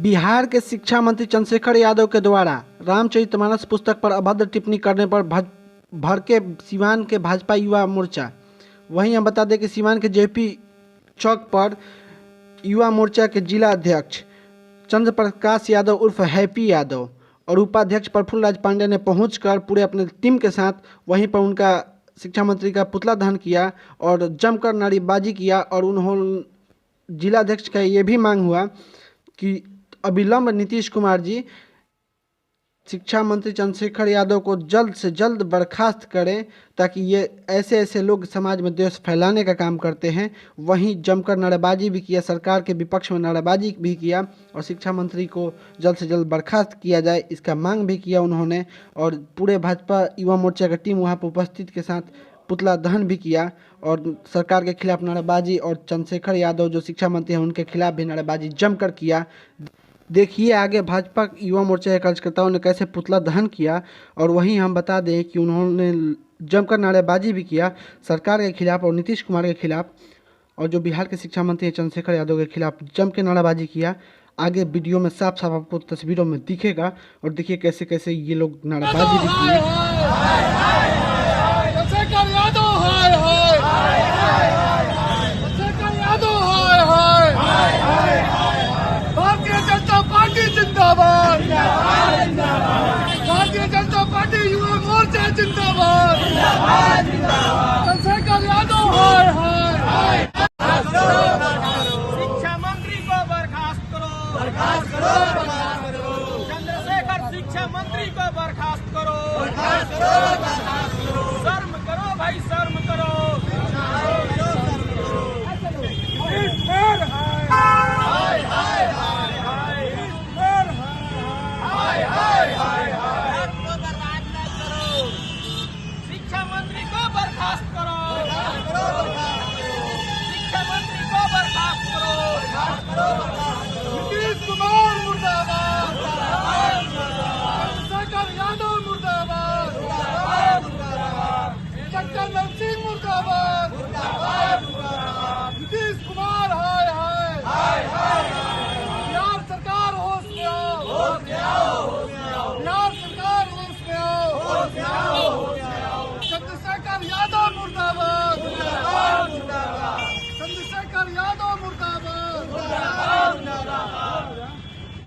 बिहार के शिक्षा मंत्री चंद्रशेखर यादव के द्वारा रामचरितमानस पुस्तक पर अभद्र टिप्पणी करने पर भड़के सीवान के भाजपा युवा मोर्चा। वहीं हम बता दें कि सीवान के जेपी चौक पर युवा मोर्चा के जिला अध्यक्ष चंद्र प्रकाश यादव उर्फ हैप्पी यादव और उपाध्यक्ष प्रफुल्ल राज पांडे ने पहुंचकर पूरे अपने टीम के साथ वहीं पर उनका शिक्षा मंत्री का पुतला दहन किया और जमकर नारेबाजी किया। और उन्होंने जिलाध्यक्ष का ये भी मांग हुआ कि अविलंब नीतीश कुमार जी शिक्षा मंत्री चंद्रशेखर यादव को जल्द से जल्द बर्खास्त करें, ताकि ये ऐसे लोग समाज में द्वेष फैलाने का काम करते हैं। वहीं जमकर नारेबाजी भी किया, सरकार के विपक्ष में नारेबाजी भी किया और शिक्षा मंत्री को जल्द से जल्द बर्खास्त किया जाए, इसका मांग भी किया उन्होंने। और पूरे भाजपा युवा मोर्चा की टीम वहाँ पर उपस्थित के साथ पुतला दहन भी किया और सरकार के खिलाफ नारेबाजी और चंद्रशेखर यादव जो शिक्षा मंत्री हैं उनके खिलाफ भी नारेबाजी जमकर किया। देखिए आगे भाजपा युवा मोर्चा के कार्यकर्ताओं ने कैसे पुतला दहन किया। और वहीं हम बता दें कि उन्होंने जमकर नारेबाजी भी किया सरकार के खिलाफ और नीतीश कुमार के खिलाफ, और जो बिहार के शिक्षा मंत्री हैं चंद्रशेखर यादव के खिलाफ जम के नारेबाजी किया। आगे वीडियो में साफ साफ आपको तस्वीरों में दिखेगा और देखिए कैसे कैसे ये लोग नारेबाजी भी किए। जिंदाबाद भारतीय जनता पार्टी युवा मोर्चा जिंदाबाद चंद्रशेखर यादव हाय शिक्षा मंत्री को बर्खास्त करो चंद्रशेखर शिक्षा मंत्री को बर्खास्त करो शर्म करो भाई शर्म करो।